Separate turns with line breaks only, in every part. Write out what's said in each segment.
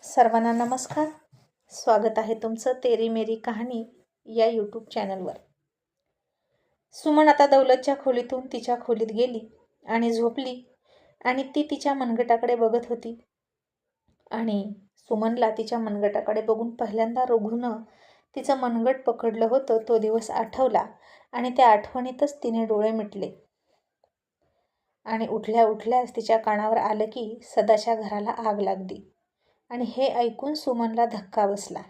सर्वांना नमस्कार. स्वागत आहे तुमचं तेरी मेरी कहाणी या यूट्यूब चॅनलवर. सुमन आता दौलतच्या खोलीतून तिच्या खोलीत गेली आणि झोपली आणि ती तिच्या मनगटाकडे बघत होती. आणि सुमनला तिच्या मनगटाकडे बघून पहिल्यांदा रघुनं तिचं मनगट पकडलं होतं तो दिवस आठवला आणि त्या आठवणीतच तिने डोळे मिटले. आणि उठल्या उठल्याच तिच्या कानावर आलं की सदाच्या घराला आग लागली. आणि हे ऐकून सुमनला धक्का बसला.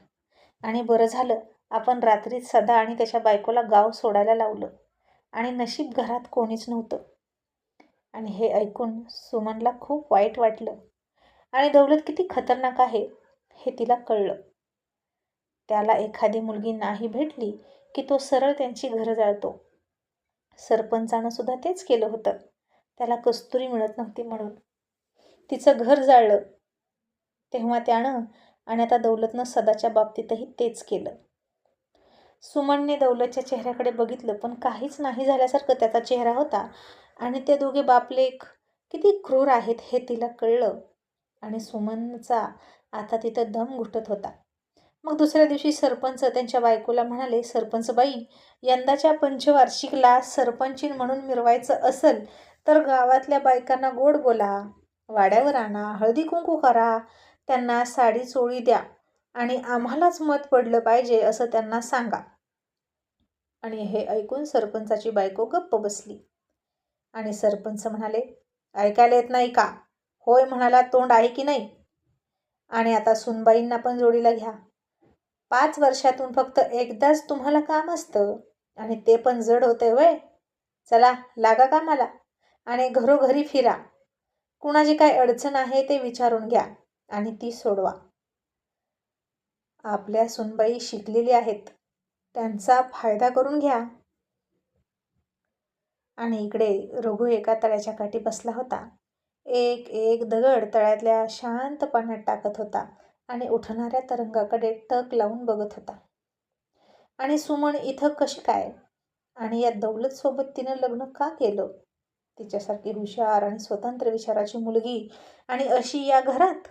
आणि बरं झालं आपण रात्रीच सदा आणि त्याच्या बायकोला गाव सोडायला लावलं आणि नशीब घरात कोणीच नव्हतं. आणि हे ऐकून सुमनला खूप वाईट वाटलं. आणि दौलत किती खतरनाक आहे हे तिला कळलं. त्याला एखादी मुलगी नाही भेटली की तो सरळ त्यांची घरं जाळतो. सरपंचानं सुद्धा तेच केलं होतं. त्याला कस्तुरी मिळत नव्हती म्हणून तिचं घर जाळलं. तेव्हा त्यानं आणि आता दौलतनं सदाच्या बाबतीतही तेच केलं. सुमनने दौलतच्या चेहऱ्याकडे बघितलं पण काहीच नाही झाल्यासारखं त्याचा चेहरा होता. आणि ते दोघे बापलेक किती क्रूर आहेत हे तिला कळलं. आणि सुमनचा आता तिथं दम घुटत होता. मग दुसऱ्या दिवशी सरपंच त्यांच्या बायकोला म्हणाले, सरपंच बाई, यंदाच्या पंचवार्षिकला सरपंचीन म्हणून मिरवायचं असेल तर गावातल्या बायकांना गोड बोला, वाड्यावर आणा, हळदी कुंकू करा, त्यांना साडी चोळी द्या आणि आम्हालाच मत पडलं पाहिजे असं त्यांना सांगा. आणि हे ऐकून सरपंचाची बायको गप्प बसली. आणि सरपंच म्हणाले, ऐकायला येत नाही का? होय म्हणाला तोंड आहे की नाही? आणि आता सुनबाईंना पण जोडीला घ्या. 5 वर्षातून फक्त एकदाच तुम्हाला काम असतं आणि ते पण जड होते वय. चला लागा कामाला आणि घरोघरी फिरा. कुणाची काय अडचण आहे ते विचारून घ्या आणि ती सोडवा. आपल्या सुनबाई शिकलेली आहेत, त्यांचा फायदा करून घ्या. आणि इकडे रघु एका तळ्याच्या काठी बसला होता. एक एक दगड तळ्यातल्या शांत पाण्यात टाकत होता आणि उठणाऱ्या तरंगाकडे टक लावून बघत होता. आणि सुमन इथं कशी काय? आणि या दौलत सोबत तिनं लग्न का केलं? तिच्यासारखी हुशार आणि स्वतंत्र विचाराची मुलगी आणि अशी या घरात,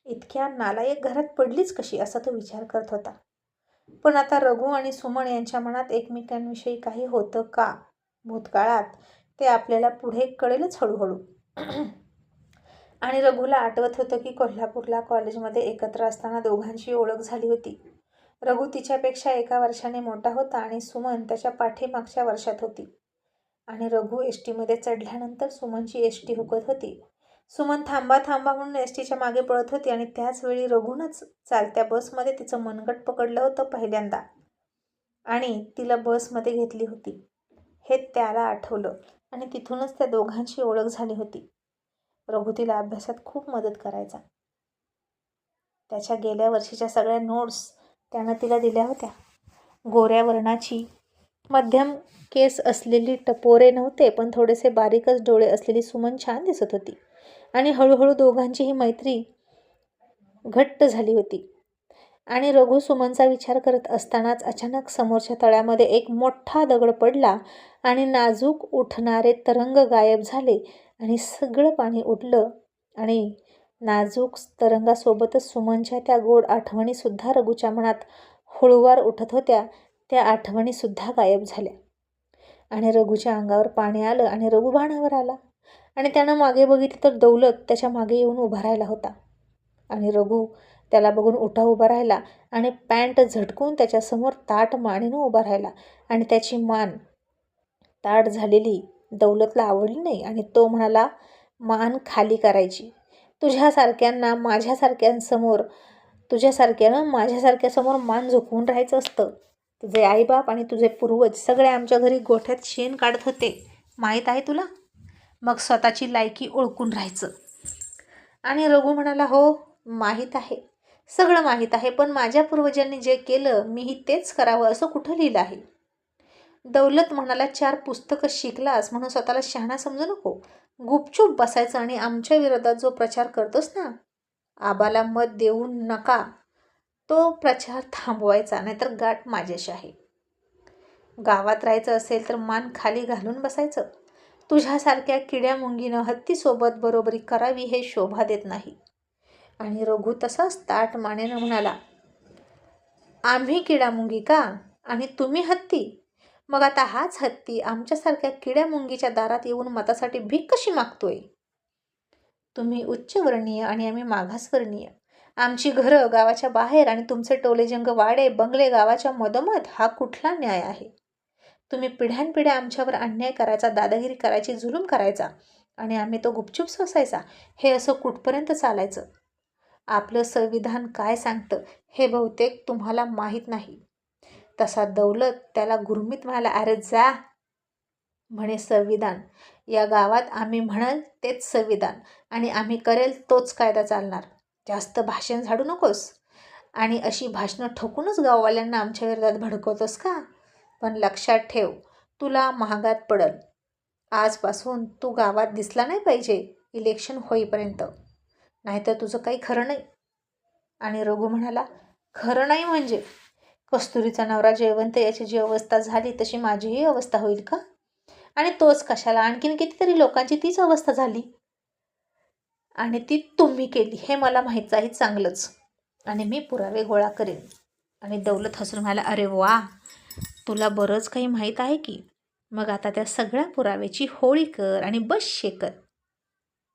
इतक्या नालायक घरात पडलीच कशी असा तो विचार करत होता. पण आता रघु आणि सुमन यांच्या मनात एकमेकांविषयी काही होतं का भूतकाळात ते आपल्याला पुढे कळेलच हळूहळू. आणि रघुला आठवत होतं की कोल्हापूरला कॉलेजमध्ये एकत्र असताना दोघांची ओळख झाली होती. रघु तिच्यापेक्षा 1 वर्षाने मोठा होता आणि सुमन त्याच्या पाठीमागच्या वर्षात होती. आणि रघु एसटीमध्ये चढल्यानंतर सुमनची एसटी हुकत होती. सुमन थांबा थांबा म्हणून एसटीच्या मागे पळत होती आणि त्याच वेळी रघुनंच चालत्या बसमध्ये तिचं मनगट पकडलं होतं पहिल्यांदा आणि तिला बसमध्ये घेतली होती हे त्याला आठवलं. आणि तिथूनच त्या दोघांची ओळख झाली होती. रघु तिला अभ्यासात खूप मदत करायचा. त्याच्या गेल्या वर्षीच्या सगळ्या नोट्स त्यानं तिला दिल्या होत्या. गोऱ्या वर्णाची, मध्यम केस असलेली, टपोरे नव्हते पण थोडेसे बारीकच डोळे असलेली सुमन छान दिसत होती. आणि हळूहळू दोघांची ही मैत्री घट्ट झाली होती. आणि रघु सुमनचा विचार करत असतानाच अचानक समोरच्या तळ्यामध्ये एक मोठा दगड पडला आणि नाजूक उठणारे तरंग गायब झाले आणि सगळं पाणी उडलं. आणि नाजूक तरंगासोबतच सुमनच्या त्या गोड आठवणीसुद्धा रघुच्या मनात हळूवार उठत होत्या. त्या आठवणीसुद्धा गायब झाल्या. आणि रघुच्या अंगावर पाणी आलं आणि रघु भानावर आला. आणि त्यानं मागे बघितलं तर दौलत त्याच्या मागे येऊन उभा राहिला होता. आणि रघु त्याला बघून उभा राहिला आणि पॅन्ट झटकून त्याच्यासमोर ताठ मानेनं उभा राहिला. आणि त्याची मान ताठ झालेली दौलतला आवडली नाही आणि तो म्हणाला, मान खाली करायची. तुझ्यासारख्यानं माझ्यासारख्यासमोर मान झुकवून राहायचं असतं. तुझे आईबाप आणि तुझे पूर्वज सगळे आमच्या घरी गोठ्यात शेण काढत होते, माहीत आहे तुला? मग स्वतःची लायकी ओळखून राहायचं. आणि रघु म्हणाला, हो माहीत आहे, सगळं माहीत आहे, पण माझ्या पूर्वजांनी जे केलं मीही तेच करावं असं कुठं लिहिलं आहे? दौलत म्हणाला, 4 पुस्तकं शिकलास म्हणून स्वतःला शहाणा समजू नको. गुपचूप बसायचं आणि आमच्या विरोधात जो प्रचार करतोस ना, आबाला मत देऊ नका, तो प्रचार थांबवायचा, नाहीतर गाठ माझ्याशी आहे. गावात राहायचं असेल तर मान खाली घालून बसायचं. तुझ्यासारख्या किड्या मुंगीनं हत्तीसोबत बरोबरी करावी हे शोभा देत नाही. आणि रघु तसाच ताठ मानेनं म्हणाला, आम्ही किडामुंगी का आणि तुम्ही हत्ती? मग आता हाच हत्ती आमच्यासारख्या किड्यामुंगीच्या दारात येऊन मतासाठी भीक कशी मागतोय? तुम्ही उच्चवर्णीय आणि आम्ही मागासवर्णीय. आमची घरं गावाच्या बाहेर आणि तुमचे टोलेजंग वाडे बंगले गावाच्या मधोमध, हा कुठला न्याय आहे? तुम्ही पिढ्यानपिढ्या आमच्यावर अन्याय करायचा, दादागिरी करायची, जुलूम करायचा आणि आम्ही तो गुपचूप सोसायचा. हे असं कुठपर्यंत चालायचं? आपलं संविधान काय सांगतं हे बहुतेक तुम्हाला माहीत नाही. तसा दौलत त्याला गुरमीत म्हणाला, अरे जा म्हणे संविधान. या गावात आम्ही म्हणाल तेच संविधान आणि आम्ही करेल तोच कायदा चालणार. जास्त भाषण झाडू नकोस. आणि अशी भाषणं ठोकूनच गाववाल्यांना आमच्या विरोधात भडकवतोस का? पण लक्षात ठेव, तुला महागात पडल. आजपासून तू गावात दिसला नाही पाहिजे इलेक्शन होईपर्यंत, नाहीतर तुझं काही खरं नाही. आणि रघु म्हणाला, खरं नाही म्हणजे? कस्तुरीचा नवरा जयवंत याची जी अवस्था झाली तशी माझीही अवस्था होईल का? आणि तोच कशाला, आणखीन कितीतरी लोकांची तीच अवस्था झाली आणि ती तुम्ही केली हे मला माहीत आहे चांगलंच. आणि मी पुरावे गोळा करेन. आणि दौलत हसून म्हणाला, अरे वा, तुला बरंच काही माहीत आहे की. मग आता त्या सगळ्या पुराव्याची होळी कर आणि बस शेकर.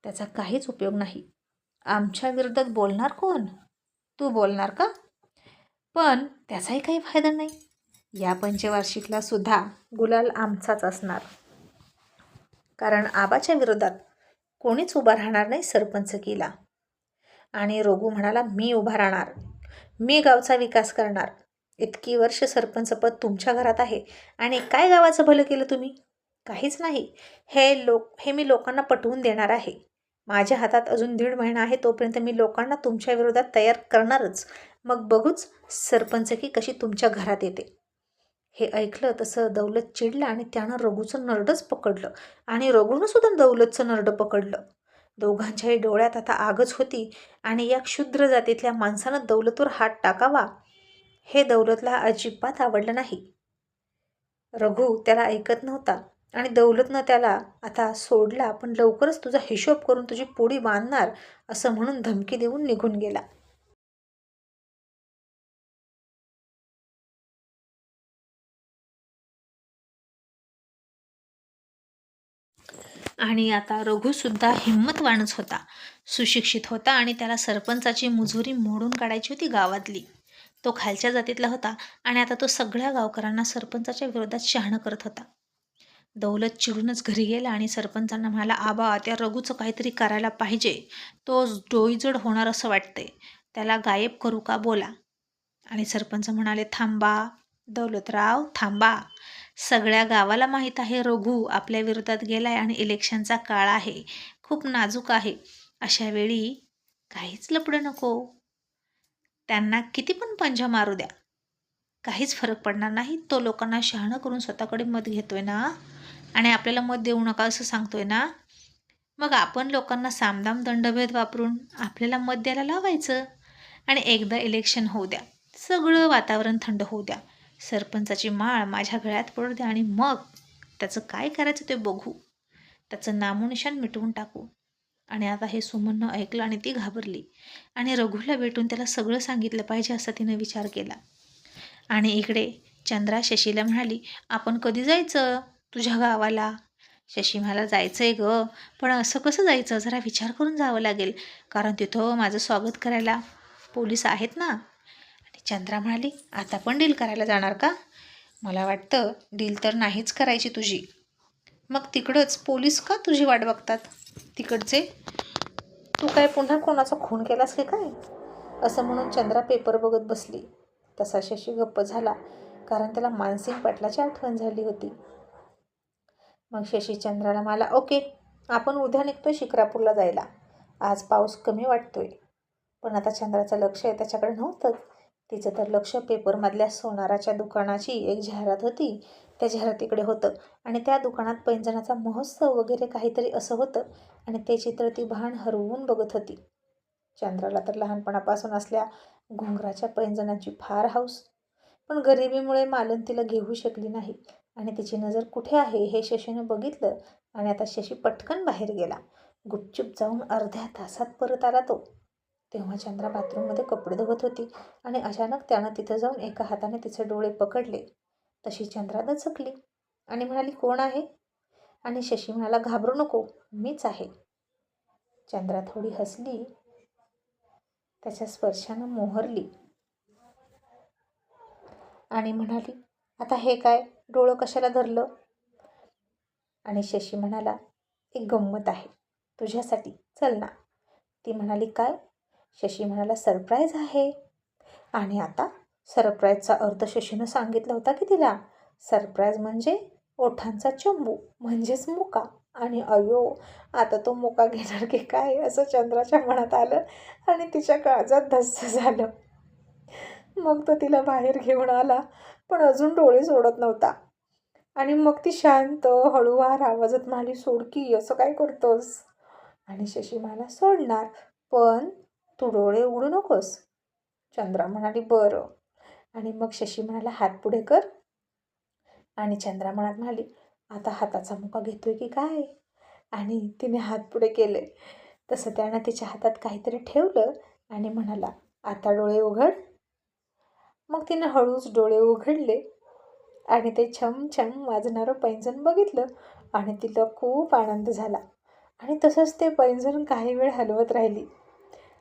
त्याचा काहीच उपयोग नाही. आमच्या विरोधात बोलणार कोण? तू बोलणार का? पण त्याचाही काही फायदा नाही. या पंचवार्षिकला सुद्धा गुलाल आमचाच असणार, कारण आबाच्या विरोधात कोणीच उभा राहणार नाही सरपंचकीला. आणि रघु म्हणाला, मी उभा राहणार. मी गावचा विकास करणार. इतकी वर्ष सरपंचपद तुमच्या घरात आहे आणि काय गावाचं भलं केलं तुम्ही? काहीच नाही. हे मी लोकांना पटवून देणार आहे. माझ्या हातात अजून 1.5 महिना आहे, तोपर्यंत मी लोकांना तुमच्या विरोधात तयार करणारच. मग बघूच सरपंचकी कशी तुमच्या घरात येते. हे ऐकलं तसं दौलत चिडला आणि त्यानं रघुचं नरडच पकडलं आणि रघुनं सुद्धा दौलतचं नरडं पकडलं. दोघांच्याही डोळ्यात आता आगच होती आणि या क्षुद्र जातीतल्या माणसानं दौलतवर हात टाकावा हे दौलतला अजिबात आवडलं नाही. रघु त्याला ऐकत नव्हता आणि दौलतनं त्याला आता सोडला, पण लवकरच तुझा हिशोब करून तुझी पोळी बांधणार असं म्हणून धमकी देऊन निघून गेला. आणि आता रघुसुद्धा हिंमतवानच होता, सुशिक्षित होता आणि त्याला सरपंचाची मुजोरी मोडून काढायची होती गावातली. तो खालच्या जातीतला होता आणि आता तो सगळ्या गावकऱ्यांना सरपंचाच्या विरोधात शहाणं करत होता. दौलत चिडूनच घरी गेला आणि सरपंचांना म्हणाला, आबा, त्या रघुचं काहीतरी करायला पाहिजे. तो डोईजड होणार असं वाटतंय. त्याला गायब करू का, बोला. आणि सरपंच म्हणाले, थांबा दौलतराव, थांबा. सगळ्या गावाला माहीत आहे रघु आपल्या विरोधात गेलाय आणि इलेक्शनचा काळ आहे, खूप नाजूक आहे. अशा वेळी काहीच लपडं नको. त्यांना किती पण पंजा मारू द्या, काहीच फरक पडणार नाही. तो लोकांना शहाणं करून स्वतःकडे मत घेतोय ना आणि आपल्याला मत देऊ नका असं सांगतोय ना. मग आपण लोकांना सामदाम दंडभेद वापरून आपल्याला मत द्यायला लावायचं आणि एकदा इलेक्शन होऊ द्या, सगळं वातावरण थंड होऊ द्या, सरपंचाची माळ माझ्या गळ्यात पडू द्या आणि मग त्याचं काय करायचं ते बघू. त्याचं नामोनिशाण मिटवून टाकू. आणि आता हे सुमननं ऐकलं आणि ती घाबरली आणि रघुला भेटून त्याला सगळं सांगितलं पाहिजे असा तिनं विचार केला. आणि इकडे चंद्रा शशीला म्हणाली, आपण कधी जायचं तुझ्या गावाला? शशी म्हणाला, जायचं आहे ग, पण असं कसं जायचं, जरा विचार करून जावं लागेल, कारण तिथं माझं स्वागत करायला पोलीस आहेत ना. आणि चंद्रा म्हणाली, आता पण डील करायला जाणार का? मला वाटतं डील तर नाहीच करायची तुझी. मग तिकडंच पोलीस का तुझी वाट बघतात? तिकडचे तू काय पुन्हा कोणाचा खून केलास की काय? असं म्हणून चंद्रा पेपर बघत बसली. तसा शशी गप्प झाला, कारण त्याला मानसिंग पाटलाची आठवण झाली होती. मग शशी चंद्राला म्हणाला, ओके, आपण उद्या निघतोय शिक्रापूरला जायला. आज पाऊस कमी वाटतोय. पण आता चंद्राचं लक्ष त्याच्याकडे नव्हतं. तिचं तर लक्ष पेपरमधल्या सोनाराच्या दुकानाची एक जाहिरात होती, त्या जाहिरातीकडे होतं आणि त्या दुकानात पैंजणाचा महोत्सव वगैरे काहीतरी असं होतं आणि ते चित्र ती भान हरवून बघत होती. चंद्राला तर लहानपणापासून असल्या घुंगराच्या पैंजणांची फार हौस, पण गरिबीमुळे मालन तिला घेऊ शकली नाही आणि तिची नजर कुठे आहे हे शशीनं बघितलं. आणि आता शशी पटकन बाहेर गेला. गुपचूप जाऊन अर्ध्या तासात परत आला तो. तेव्हा चंद्रा बाथरूममध्ये कपडे धुवत होती आणि अचानक त्यानं तिथं जाऊन एका हाताने तिचे डोळे पकडले. तशी चंद्रा दचकली आणि म्हणाली, कोण आहे? आणि शशी म्हणाला, घाबरू नको, मीच आहे. चंद्रा थोडी हसली, त्याच्या स्पर्शानं मोहरली आणि म्हणाली, आता हे काय, डोळं कशाला धरलं? आणि शशी म्हणाला, एक गंमत आहे तुझ्यासाठी, चल ना. ती म्हणाली, काय? शशी म्हणाला, सरप्राईज आहे. आणि आता सरप्राईजचा अर्थ शशीनं सांगितला होता की तिला. सरप्राईज म्हणजे ओठांचा चंबू, म्हणजेच मुका. आणि अयो, आता तो मुका घेणार की काय असं चंद्राच्या मनात आलं आणि तिच्या काळजात धस्स झालं. मग तो तिला बाहेर घेऊन आला, पण अजून डोळे सोडत नव्हता. आणि मग ती शांत हळूवार आवाजात म्हणाली, सोड की, असं काय करतोस? आणि शशी म्हणाला, सोडणार, पण तू डोळे उघडू नकोस. चंद्रा म्हणाली, बरं. आणि मग शशी म्हणाला, हात पुढे कर. आणि चंद्रा मनात म्हणाली, आता हाताचा मुका घेतोय की काय? आणि तिने हात पुढे केले. तसं त्यानं तिच्या हातात काहीतरी ठेवलं आणि म्हणाला, आता डोळे उघड. मग तिनं हळूच डोळे उघडले आणि ते छमछम वाजणारं पैंजण बघितलं आणि तिला खूप आनंद झाला. आणि तसंच ते पैंजण काही वेळ हलवत राहिली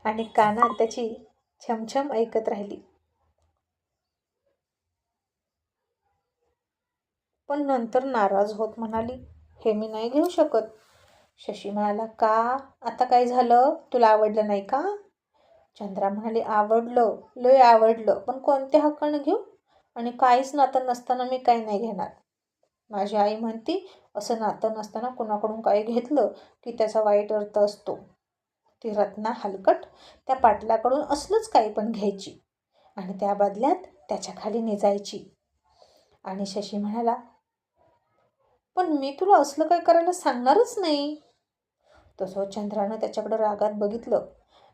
आणि कानात त्याची छमछम ऐकत राहिली. पण नंतर नाराज होत म्हणाली, हे मी नाही घेऊ शकत. शशी म्हणाला, का? आता काय झालं? तुला आवडलं नाही का? चंद्रा म्हणाली, आवडलं, लय आवडलं, पण कोणत्या हक्कानं घेऊ? आणि काहीच नातं नसताना मी काही नाही घेणार. माझी आई म्हणती, असं नातं नसताना कुणाकडून काही घेतलं की त्याचा वाईट अर्थ असतो. ती रत्ना हलकट त्या पाटलाकडून असलंच काही पण घ्यायची आणि त्या बदल्यात त्याच्या खाली निजायची. आणि शशी म्हणाला, पण मी तुला असलं काही करायला सांगणारच नाही. तसं चंद्रानं त्याच्याकडं रागात बघितलं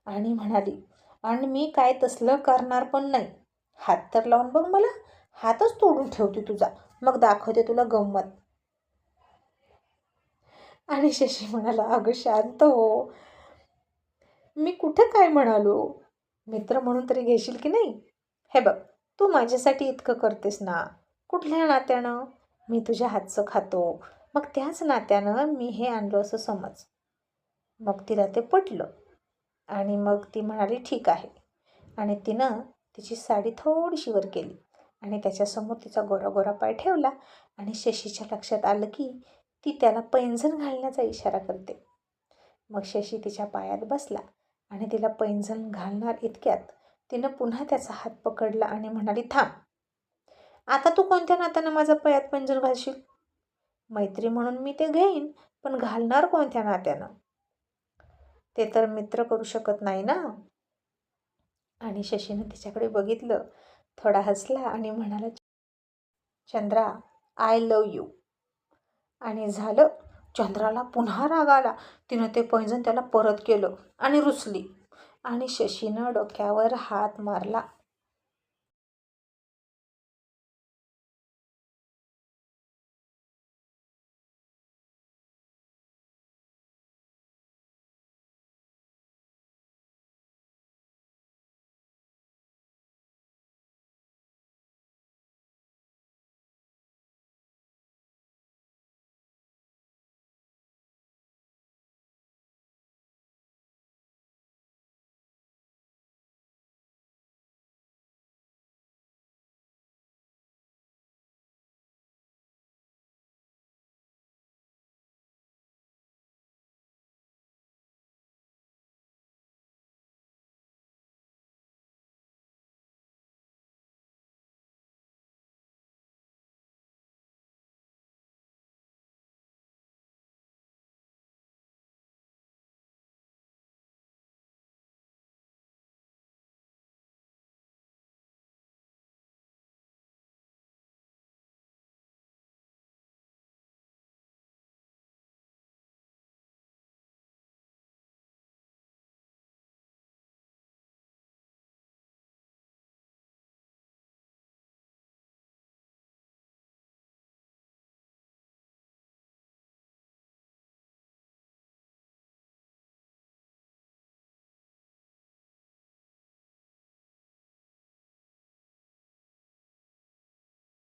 आणि म्हणाली, आणि मी काय तसलं करणार पण नाही. हात तर लावून बघ मला, हातच तोडून ठेवते तुझा, मग दाखवते तुला गंमत. आणि शशी म्हणाला, अगं शांत हो, मी कुठे काय म्हणालो? मित्र म्हणून तरी घेशील की नाही? हे बघ, तू माझ्यासाठी इतकं करतेस ना, कुठल्या नात्यानं? मी तुझ्या हातचं खातो, मग त्याच नात्यानं मी हे आणलं असं समज. मग तिला ते पटलं आणि मग ती म्हणाली, ठीक आहे. आणि तिनं तिची साडी थोडीशी वर केली आणि त्याच्यासमोर तिचा गोरा गोरा पाय ठेवला आणि शशीच्या लक्षात आलं की ती त्याला पैंजण घालण्याचा इशारा करते. मग शशी तिच्या पायात बसला आणि तिला पैंजण घालणार इतक्यात तिनं पुन्हा त्याचा हात पकडला आणि म्हणाली, थांब, आता तू कोणत्या नात्यानं माझ्या पायात पैंजण घालशील? मैत्री म्हणून मी ते घेईन, पण घालणार कोणत्या नात्यानं? ते तर मित्र करू शकत नाही ना. आणि शशीनं तिच्याकडे बघितलं, थोडा हसला आणि म्हणाला, चंद्रा, आय लव यू. आणि झालं. चंद्राला पुन्हा राग आला. तिनं ते पैंजण त्याला परत केलं आणि रुसली आणि शशीनं डोक्यावर हात मारला.